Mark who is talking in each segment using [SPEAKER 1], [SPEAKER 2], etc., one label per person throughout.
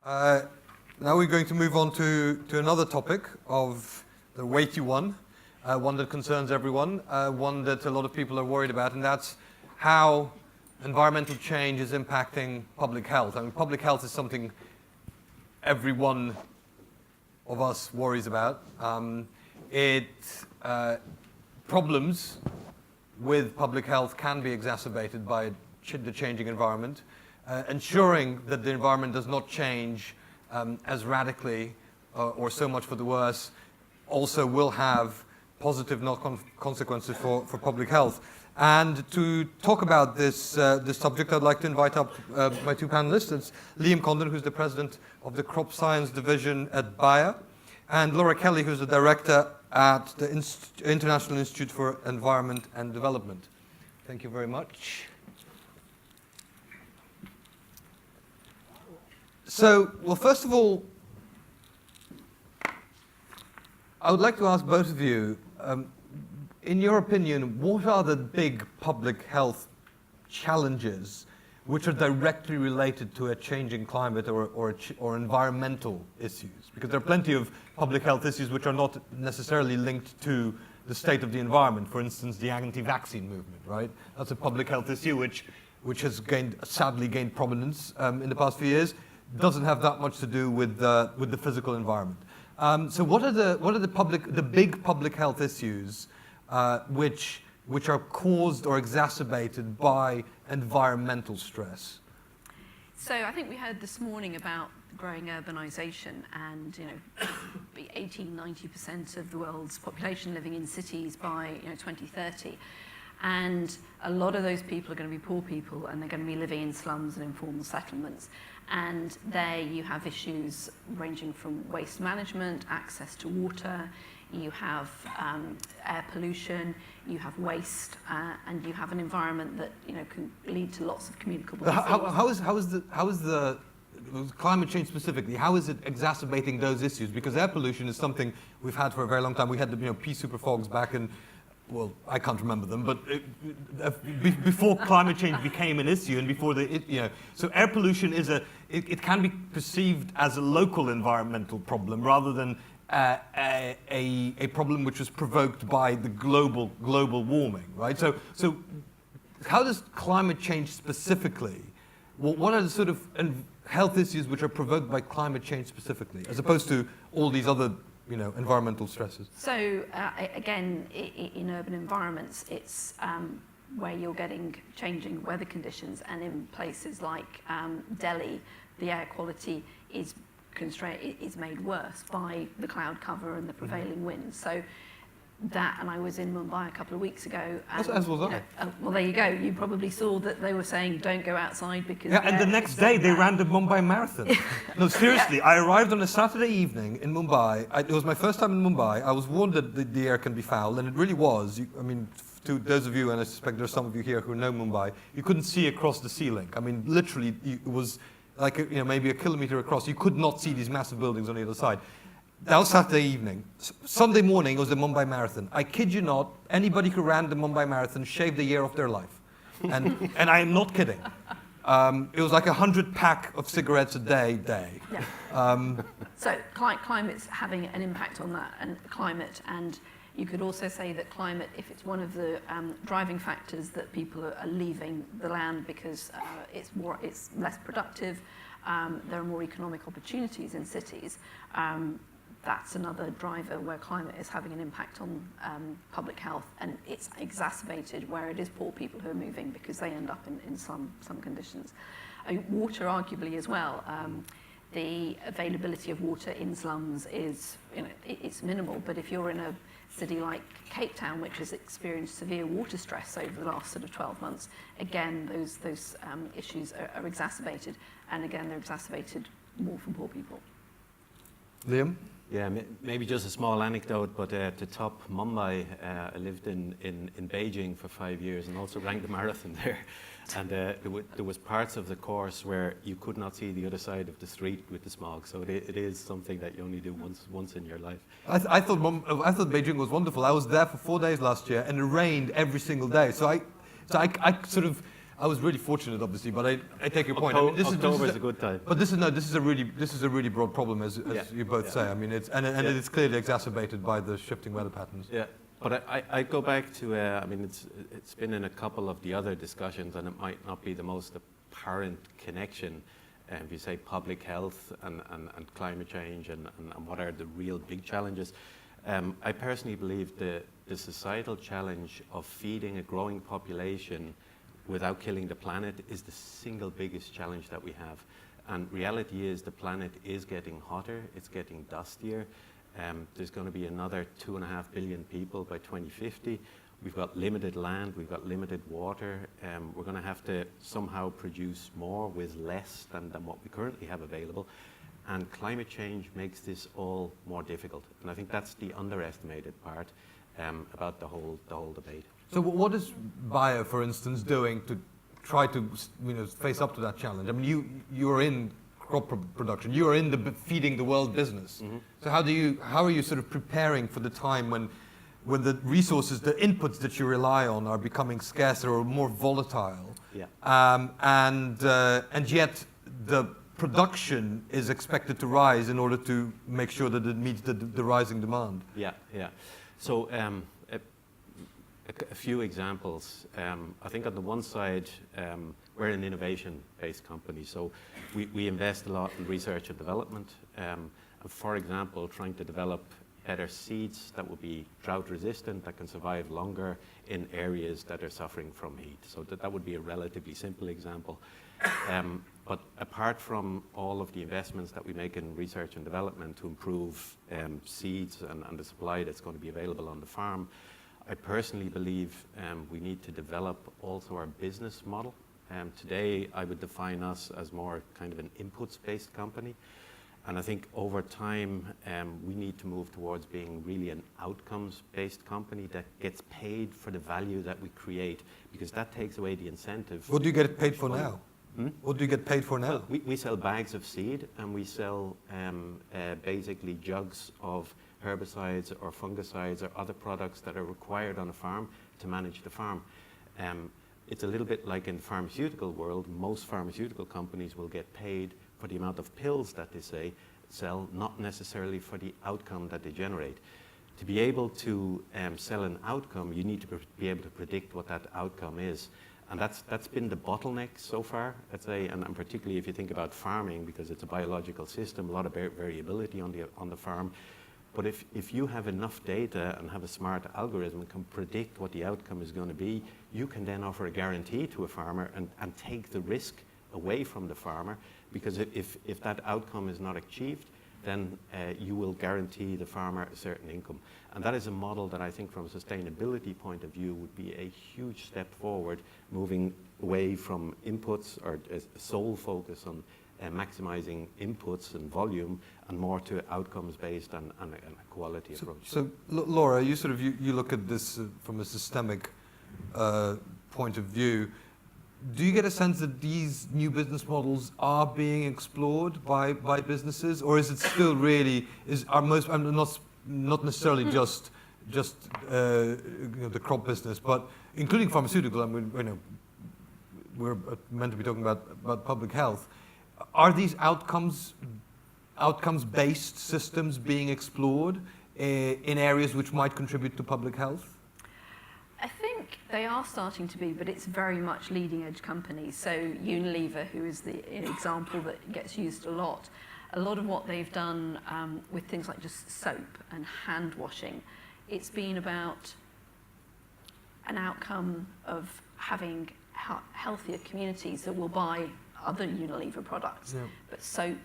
[SPEAKER 1] Now we're going to move on to another topic of the weighty one that concerns everyone, one that a lot of people are worried about, and that's how environmental change is impacting public health. I mean, public health is something every one of us worries about. Problems with public health can be exacerbated by the changing environment. Ensuring that the environment does not change as radically or so much for the worse also will have positive knock-on consequences for public health. And to talk about this subject, I'd like to invite up my two panelists. It's Liam Condon, who's the president of the Crop Science Division at Bayer, and Laura Kelly, who's the director at the International Institute for Environment and Development. Thank you very much. So, well, first of all, I would like to ask both of you, in your opinion, what are the big public health challenges which are directly related to a changing climate or environmental issues? Because there are plenty of public health issues which are not necessarily linked to the state of the environment. For instance, the anti-vaccine movement, right? That's a public health issue which has sadly gained prominence in the past few years. Doesn't have that much to do with the physical environment. So what are the big public health issues which are caused or exacerbated by environmental stress?
[SPEAKER 2] So I think we heard this morning about growing urbanization and 80-90% of the world's population living in cities by 2030. And a lot of those people are going to be poor people, and they're going to be living in slums and informal settlements. And there you have issues ranging from waste management, access to water, you have air pollution, you have waste, and you have an environment that can lead to lots of communicable disease.
[SPEAKER 1] How is the climate change specifically, how is it exacerbating those issues? Because air pollution is something we've had for a very long time. We had the pea super fogs back in, well, I can't remember them, but before climate change became an issue, and before so air pollution is it can be perceived as a local environmental problem rather than a problem which was provoked by the global warming, right? So how does climate change specifically? What are the sort of health issues which are provoked by climate change specifically, as opposed to all these other environmental stresses?
[SPEAKER 2] So again, in urban environments, it's where you're getting changing weather conditions, and in places like Delhi, the air quality is made worse by the cloud cover and the prevailing winds. So that, and I was in Mumbai a couple of weeks ago. And,
[SPEAKER 1] as was I.
[SPEAKER 2] Well, there you go. You probably saw that they were saying don't go outside because.
[SPEAKER 1] Yeah, and the next day they ran the Mumbai Marathon. No, seriously, yeah. I arrived on a Saturday evening in Mumbai. It was my first time in Mumbai. I was warned that the air can be foul, and it really was. To those of you, and I suspect there's some of you here who know Mumbai, you couldn't see across the ceiling. I mean, literally, it was like maybe a kilometer across. You could not see these massive buildings on the other side. That was Saturday evening. Sunday morning was the Mumbai Marathon. I kid you not, anybody who ran the Mumbai Marathon shaved a year off their life. And I am not kidding. It was like 100 pack of cigarettes a day.
[SPEAKER 2] Yeah. So climate's having an impact on that, and you could also say that climate, if it's one of the driving factors that people are leaving the land because it's less productive, there are more economic opportunities in cities. That's another driver where climate is having an impact on public health, and it's exacerbated where it is poor people who are moving because they end up in some conditions. Water, arguably, as well. The availability of water in slums is, it's minimal, but if you're in a city like Cape Town, which has experienced severe water stress over the last sort of 12 months, again, those issues are exacerbated, and again, they're exacerbated more for poor people.
[SPEAKER 1] Liam?
[SPEAKER 3] Yeah, maybe just a small anecdote, but to top Mumbai, I lived in Beijing for 5 years and also ran the marathon there. And there was parts of the course where you could not see the other side of the street with the smog. So it is something that you only do once in your life. I thought
[SPEAKER 1] Beijing was wonderful. I was there for 4 days last year, and it rained every single day. So I sort of I was really fortunate, obviously, but I take your point. I mean,
[SPEAKER 3] October is a good time.
[SPEAKER 1] But this is a really broad problem, as you both say. I mean, it's and it is clearly exacerbated by the shifting weather patterns.
[SPEAKER 3] Yeah, but I go back to, I mean, it's been in a couple of the other discussions, and it might not be the most apparent connection. If you say public health and climate change and what are the real big challenges, I personally believe the societal challenge of feeding a growing population without killing the planet is the single biggest challenge that we have. And reality is the planet is getting hotter, it's getting dustier. There's going to be another 2.5 billion people by 2050. We've got limited land, we've got limited water. We're going to have to somehow produce more with less than what we currently have available. And climate change makes this all more difficult. And I think that's the underestimated part about the whole debate.
[SPEAKER 1] So what is Bayer, for instance, doing to try to face up to that challenge? I mean, you're in crop production, you're in the feeding the world business. Mm-hmm. So how are you sort of preparing for the time when the resources, the inputs that you rely on are becoming scarcer or more volatile?
[SPEAKER 3] Yeah.
[SPEAKER 1] And yet the production is expected to rise in order to make sure that it meets the rising demand.
[SPEAKER 3] Yeah. So a few examples. I think on the one side, we're an innovation-based company, so we invest a lot in research and development. And for example, trying to develop better seeds that will be drought-resistant, that can survive longer in areas that are suffering from heat. So that would be a relatively simple example. But apart from all of the investments that we make in research and development to improve seeds and the supply that's going to be available on the farm, I personally believe we need to develop also our business model. Today, I would define us as more kind of an inputs-based company. And I think over time, we need to move towards being really an outcomes-based company that gets paid for the value that we create, because that takes away the incentive.
[SPEAKER 1] What do you get paid for now? What do you get paid for now?
[SPEAKER 3] Well, we sell bags of seed, and we sell basically jugs of herbicides or fungicides or other products that are required on a farm to manage the farm. It's a little bit like in the pharmaceutical world. Most pharmaceutical companies will get paid for the amount of pills that they sell, not necessarily for the outcome that they generate. To be able to sell an outcome, you need to be able to predict what that outcome is. And that's been the bottleneck so far, I'd say, and particularly if you think about farming, because it's a biological system, a lot of variability on the farm. But if you have enough data and have a smart algorithm and can predict what the outcome is going to be, you can then offer a guarantee to a farmer and take the risk away from the farmer, because if that outcome is not achieved, then you will guarantee the farmer a certain income. And that is a model that I think from a sustainability point of view would be a huge step forward, moving away from inputs or a sole focus on maximizing inputs and volume, and more to outcomes-based and a quality approach.
[SPEAKER 1] So Laura, you look at this from a systemic point of view. Do you get a sense that these new business models are being explored by businesses, or is it still really not necessarily just the crop business, but including pharmaceutical? I mean, we're meant to be talking about public health. Are these outcomes-based systems being explored in areas which might contribute to public health?
[SPEAKER 2] I think they are starting to be, but it's very much leading edge companies. So Unilever, who is the example that gets used a lot of what they've done with things like just soap and hand washing, it's been about an outcome of having healthier communities that will buy other Unilever products. Yeah. But soap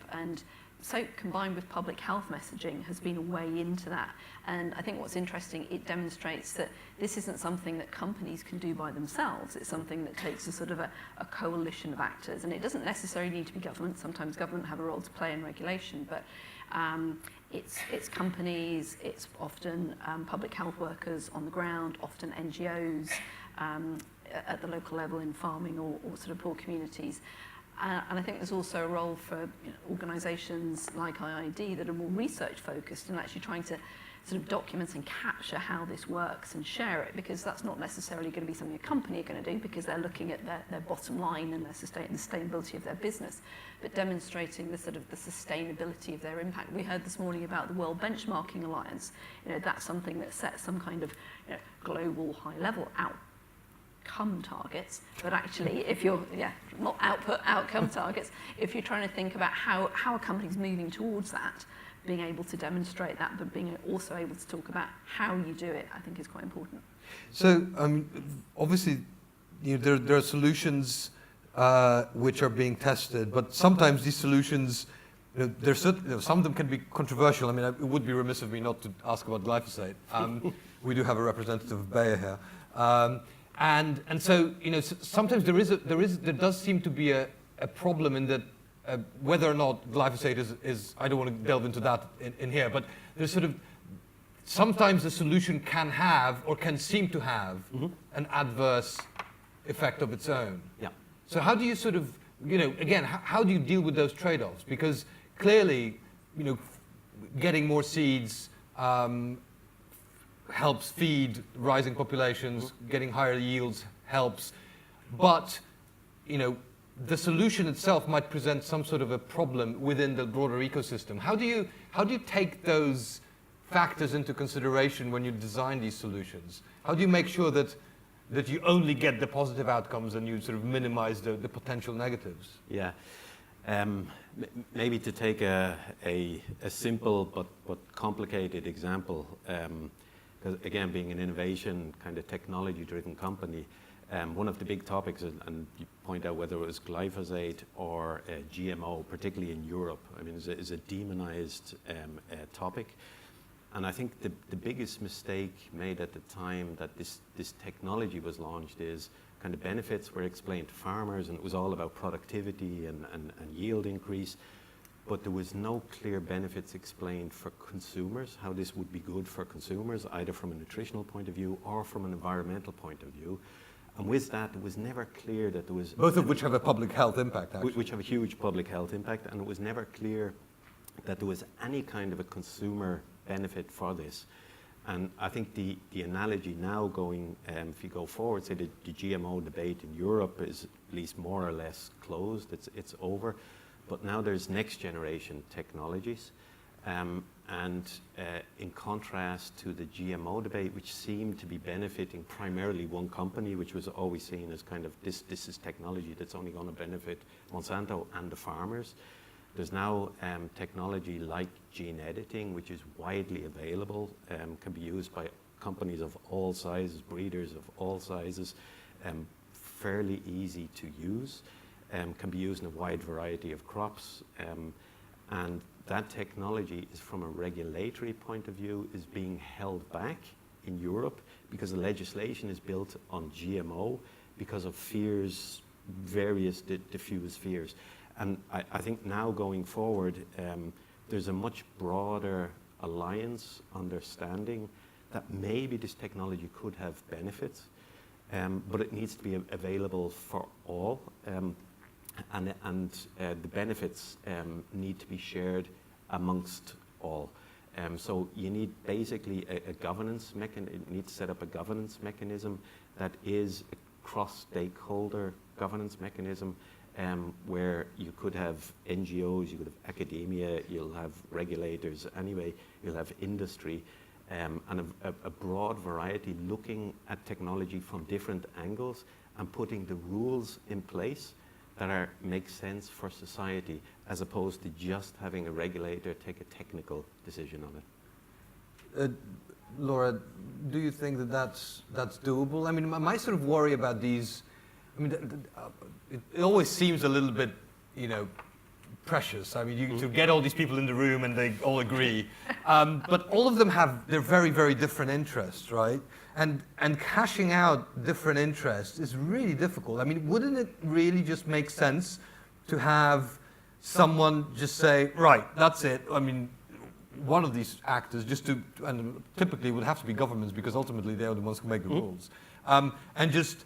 [SPEAKER 2] combined with public health messaging has been a way into that. And I think what's interesting, it demonstrates that this isn't something that companies can do by themselves. It's something that takes a sort of a coalition of actors. And it doesn't necessarily need to be government. Sometimes government have a role to play in regulation, but it's companies, it's often public health workers on the ground, often NGOs at the local level in farming or sort of poor communities. And I think there's also a role for organisations like IIED that are more research focused and actually trying to sort of document and capture how this works and share it, because that's not necessarily going to be something a company are going to do because they're looking at their bottom line and their sustainability of their business, but demonstrating the sort of the sustainability of their impact. We heard this morning about the World Benchmarking Alliance. That's something that sets some kind of global high-level outcome targets, but actually if you're, not output, outcome targets, if you're trying to think about how a company's moving towards that, being able to demonstrate that, but being also able to talk about how you do it, I think is quite important.
[SPEAKER 1] So obviously, there are solutions which are being tested, but sometimes these solutions, some of them can be controversial. I mean, it would be remiss of me not to ask about glyphosate. We do have a representative of Bayer here, and so sometimes there does seem to be a problem in that. Whether or not glyphosate is, I don't want to delve into that in here, but there's sort of, sometimes the solution can have or can seem to have an adverse effect of its own.
[SPEAKER 3] Yeah.
[SPEAKER 1] So how do you sort of, again, how do you deal with those trade-offs? Because clearly, getting more seeds helps feed rising populations, getting higher yields helps, but, the solution itself might present some sort of a problem within the broader ecosystem. How do you take those factors into consideration when you design these solutions? How do you make sure that you only get the positive outcomes and you sort of minimize the potential negatives?
[SPEAKER 3] Yeah. Maybe to take a simple but complicated example, because again, being an innovation kind of technology-driven company, one of the big topics, and you point out whether it was glyphosate or GMO, particularly in Europe, I mean, is a demonized topic. And I think the biggest mistake made at the time that this technology was launched is kind of benefits were explained to farmers, and it was all about productivity and yield increase. But there was no clear benefits explained for consumers, how this would be good for consumers, either from a nutritional point of view or from an environmental point of view. And with that, it was never clear that there was...
[SPEAKER 1] Both of which have a public health impact, actually.
[SPEAKER 3] Which have a huge public health impact, and it was never clear that there was any kind of a consumer benefit for this. And I think the analogy now going, if you go forward, say the GMO debate in Europe is at least more or less closed, it's over. But now there's next generation technologies. And in contrast to the GMO debate, which seemed to be benefiting primarily one company, which was always seen as kind of this is technology that's only going to benefit Monsanto and the farmers. There's now technology like gene editing, which is widely available, can be used by companies of all sizes, breeders of all sizes, fairly easy to use, can be used in a wide variety of crops. And that technology is, from a regulatory point of view, is being held back in Europe because the legislation is built on GMO because of fears, various diffuse fears. And I think now going forward, there's a much broader alliance understanding that maybe this technology could have benefits, but it needs to be available for all. And the benefits need to be shared amongst all. So you need basically a governance mechanism. You need to set up a governance mechanism that is a cross-stakeholder governance mechanism, where you could have NGOs, you could have academia, you'll have regulators anyway, you'll have industry, and a broad variety looking at technology from different angles and putting the rules in place that make sense for society, as opposed to just having a regulator take a technical decision on it.
[SPEAKER 1] Laura, do you think that that's doable? I mean, my sort of worry about these, I mean, it always seems a little bit, precious. I mean, you to get all these people in the room and they all agree, but all of them have their very, very different interests, right? And cashing out different interests is really difficult. I mean, wouldn't it really just make sense to have someone just say, right, that's it. I mean, one of these actors and typically it would have to be governments because ultimately they're the ones who make the rules. And just,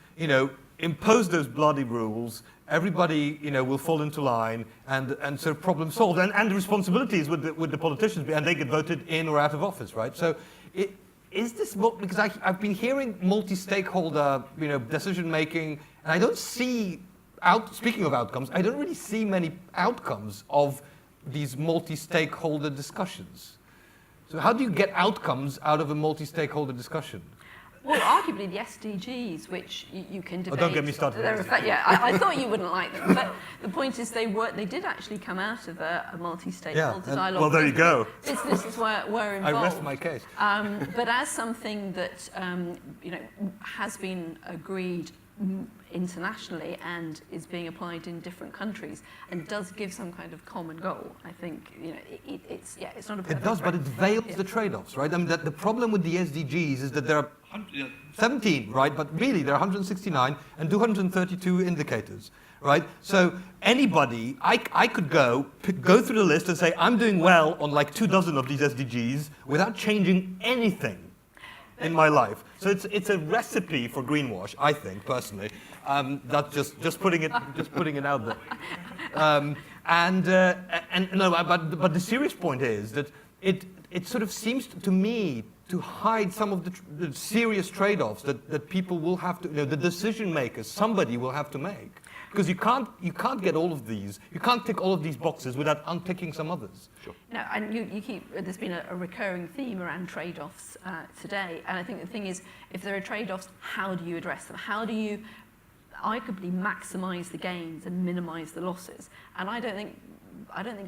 [SPEAKER 1] impose those bloody rules, everybody, will fall into line, and so problem solved. And the responsibilities with the politicians, and they get voted in or out of office, right? So, is this because I've been hearing multi-stakeholder, decision making, and I don't see speaking of outcomes, I don't really see many outcomes of these multi-stakeholder discussions. So, how do you get outcomes out of a multi-stakeholder discussion?
[SPEAKER 2] Well, arguably the SDGs, which you can debate.
[SPEAKER 1] Oh, don't get me started.
[SPEAKER 2] I thought you wouldn't like them, but the point is they did actually come out of a multi-stakeholder dialogue.
[SPEAKER 1] Well, there you go.
[SPEAKER 2] Businesses were involved.
[SPEAKER 1] I rest my case.
[SPEAKER 2] But as something that has been agreed internationally and is being applied in different countries and does give some kind of common goal, I think it's not a perfect.
[SPEAKER 1] It does, but it veils the trade-offs, right? I mean, the problem with the SDGs is that there are 17, right? But really, there are 169 and 232 indicators, right? So anybody, I could go through the list and say I'm doing well on like 24 of these SDGs without changing anything in my life. So it's a recipe for greenwash, I think personally. That's just putting it out there. But the serious point is that it sort of seems to me to hide some of the serious trade-offs that people will have to, the decision makers, somebody will have to make. Because you can't get all of these, you can't tick all of these boxes without unticking some others.
[SPEAKER 2] Sure. No, and there's been a recurring theme around trade-offs today, and I think the thing is, if there are trade-offs, how do you address them? How do you arguably maximise the gains and minimise the losses? And I don't think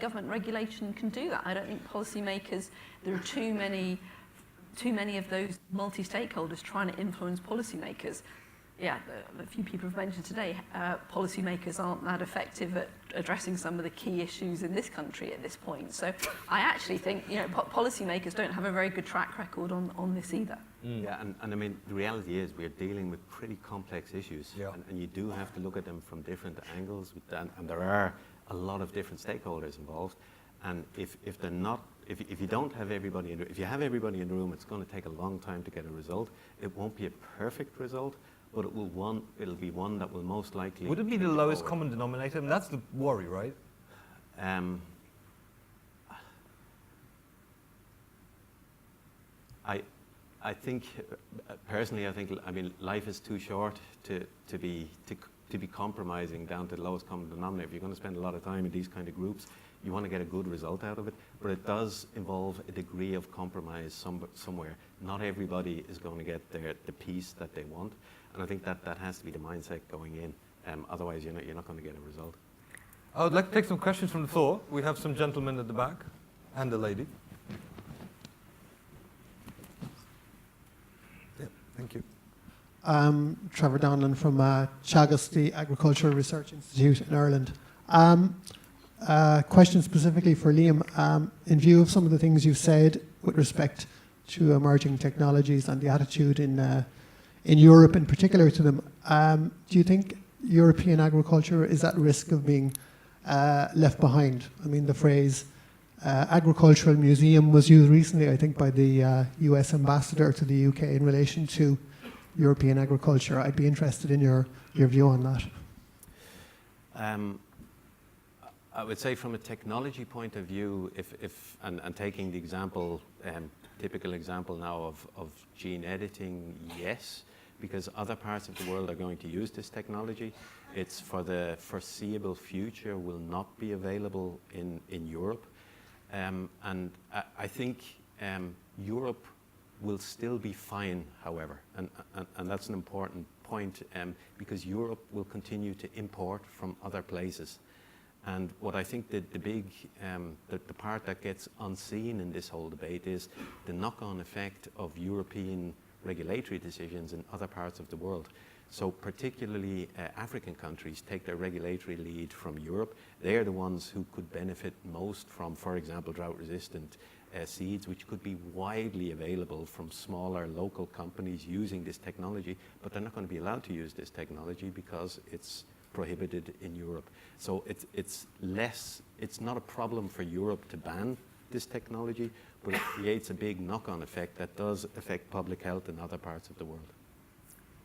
[SPEAKER 2] government regulation can do that. I don't think policymakers, there are too many of those multi-stakeholders trying to influence policymakers. Yeah, a few people have mentioned today, policymakers aren't that effective at addressing some of the key issues in this country at this point. So I actually think, policymakers don't have a very good track record on this either.
[SPEAKER 3] Mm. Yeah, and I mean, the reality is we're dealing with pretty complex issues, and you do have to look at them from different angles, and there are a lot of different stakeholders involved. And if you don't have everybody if you have everybody in the room, it's going to take a long time to get a result. It won't be a perfect result, but it'll be one that will most likely.
[SPEAKER 1] Would it be the lowest common denominator? And that's the worry, right?
[SPEAKER 3] I think personally, I mean, life is too short to be compromising down to the lowest common denominator. If you're going to spend a lot of time in these kind of groups, you want to get a good result out of it, but it does involve a degree of compromise somewhere. Not everybody is going to get the piece that they want, and I think that has to be the mindset going in. Otherwise, you're not going to get a result.
[SPEAKER 1] I would like to take some questions from the floor. We have some gentlemen at the back, and a lady. Yeah, thank you.
[SPEAKER 4] Trevor Donlan from Teagasc, the Agricultural Research Institute in Ireland. Question specifically for Liam. In view of some of the things you've said with respect to emerging technologies and the attitude in Europe in particular to them, do you think European agriculture is at risk of being left behind? I mean, the phrase agricultural museum was used recently, I think, by the US ambassador to the UK in relation to European agriculture. I'd be interested in your view on that.
[SPEAKER 3] I would say from a technology point of view, and taking the example, typical example now of gene editing, yes, because other parts of the world are going to use this technology. It's for the foreseeable future will not be available in Europe. And I think Europe will still be fine, however, and that's an important point, because Europe will continue to import from other places. And what I think the part that gets unseen in this whole debate is the knock-on effect of European regulatory decisions in other parts of the world. So particularly African countries take their regulatory lead from Europe. They're the ones who could benefit most from, for example, drought-resistant seeds, which could be widely available from smaller local companies using this technology, but they're not going to be allowed to use this technology because it's prohibited in Europe. So it's not a problem for Europe to ban this technology, but it creates a big knock-on effect that does affect public health in other parts of the world.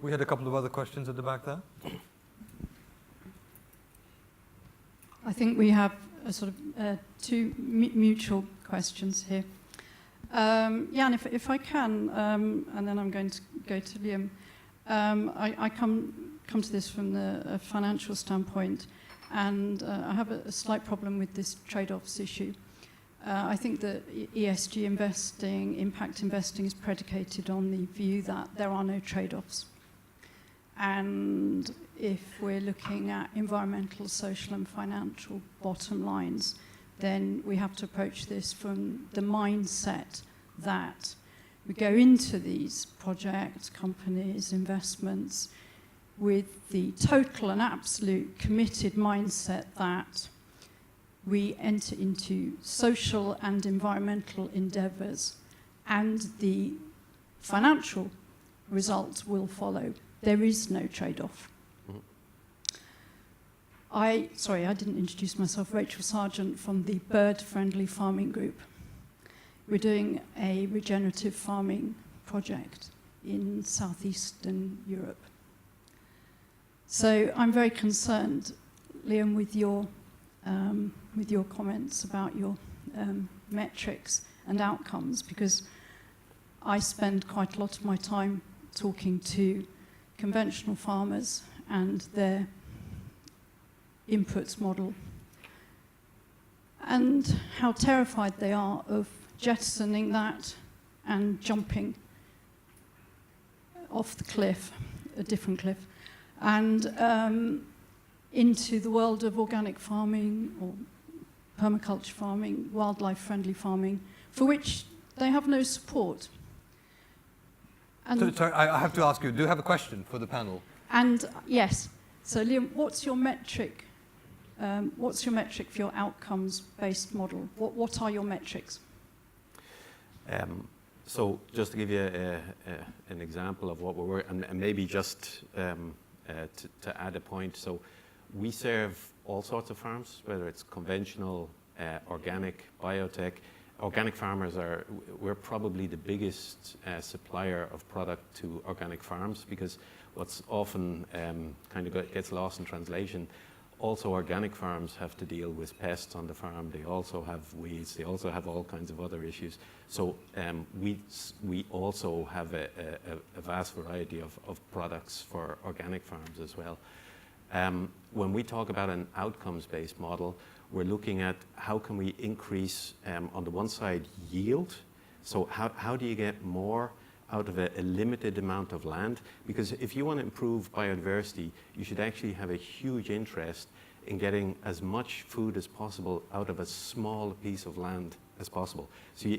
[SPEAKER 1] We had a couple of other questions at the back there.
[SPEAKER 5] I think we have a sort of two mutual questions here. Jan, if I can, and then I'm going to go to Liam. I come to this from the financial standpoint, and I have a slight problem with this trade-offs issue. I think that ESG investing, impact investing, is predicated on the view that there are no trade-offs. And if we're looking at environmental, social and financial bottom lines, then we have to approach this from the mindset that we go into these projects, companies, investments, with the total and absolute committed mindset that we enter into social and environmental endeavours, and the financial results will follow. There is no trade-off. Sorry, I didn't introduce myself. Rachel Sargent from the Bird Friendly Farming Group. We're doing a regenerative farming project in southeastern Europe. So I'm very concerned, Liam, with your comments about your metrics and outcomes, because I spend quite a lot of my time talking to conventional farmers and their inputs model, and how terrified they are of jettisoning that and jumping off the cliff, a different cliff, and into the world of organic farming or permaculture farming, wildlife-friendly farming, for which they have no support. And
[SPEAKER 1] Sorry, I have to ask you, do you have a question for the panel?
[SPEAKER 5] And yes, so Liam, what's your metric? What's your metric for your outcomes-based model? What are your metrics?
[SPEAKER 3] So just to give you an example of what we're and maybe just to add a point. So we serve all sorts of farms, whether it's conventional, organic, biotech. Organic farmers we're probably the biggest supplier of product to organic farms, because what's often kind of gets lost in translation, also organic farms have to deal with pests on the farm. They also have weeds. They also have all kinds of other issues. So we also have a vast variety of products for organic farms as well. When we talk about an outcomes-based model, we're looking at how can we increase, on the one side, yield. So how do you get more out of a limited amount of land? Because if you want to improve biodiversity, you should actually have a huge interest in getting as much food as possible out of a small piece of land as possible. So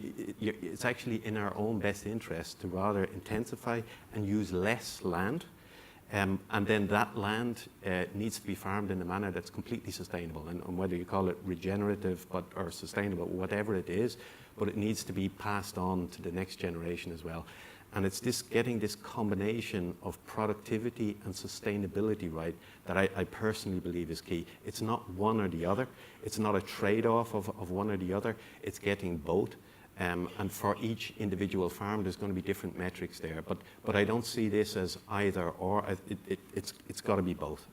[SPEAKER 3] it's actually in our own best interest to rather intensify and use less land. And then that land needs to be farmed in a manner that's completely sustainable. And whether you call it regenerative or sustainable, whatever it is, but it needs to be passed on to the next generation as well. And it's getting this combination of productivity and sustainability right that I personally believe is key. It's not one or the other. It's not a trade-off of one or the other. It's getting both. And for each individual farm, there's going to be different metrics there. But I don't see this as either or. It's got to be both.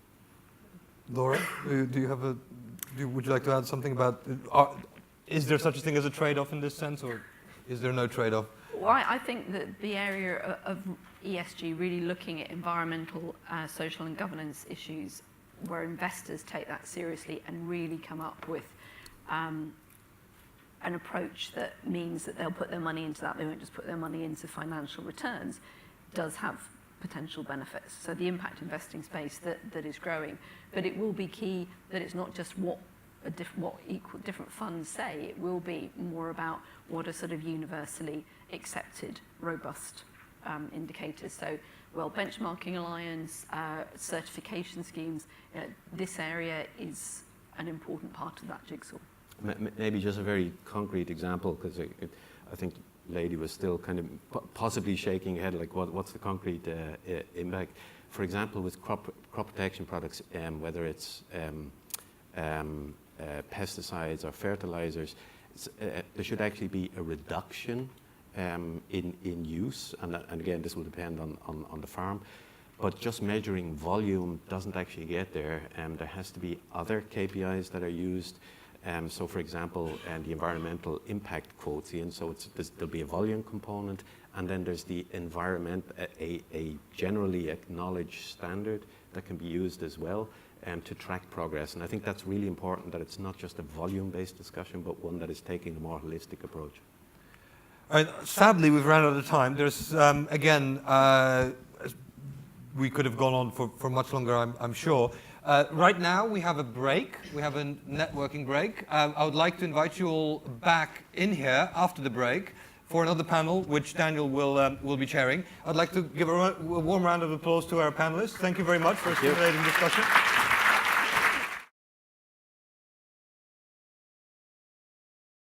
[SPEAKER 1] Laura, would you like to add something about, is there such a thing as a trade-off in this sense, or is there no trade-off?
[SPEAKER 2] Well, I think that the area of ESG, really looking at environmental, social and governance issues, where investors take that seriously and really come up with an approach that means that they'll put their money into that, they won't just put their money into financial returns, does have potential benefits. So the impact investing space that is growing, but it will be key that it's not just what different funds say. It will be more about what are sort of universally accepted, robust indicators. So, World Benchmarking Alliance, certification schemes, this area is an important part of that jigsaw.
[SPEAKER 3] Maybe just a very concrete example, because I think Lady was still kind of possibly shaking her head, like what's the concrete impact? For example, with crop protection products, whether it's pesticides or fertilizers, there should actually be a reduction in use, and again, this will depend on the farm. But just measuring volume doesn't actually get there. There has to be other KPIs that are used. So, for example, the environmental impact quotient. So there'll be a volume component, and then there's the environment, a generally acknowledged standard that can be used as well to track progress. And I think that's really important, that it's not just a volume-based discussion, but one that is taking a more holistic approach.
[SPEAKER 1] Sadly, we've run out of time. There's, again, we could have gone on for much longer, I'm sure. Right now, we have a break. We have a networking break. I would like to invite you all back in here after the break for another panel, which Daniel will be chairing. I'd like to give a warm round of applause to our panelists. Thank you very much for a stimulating discussion.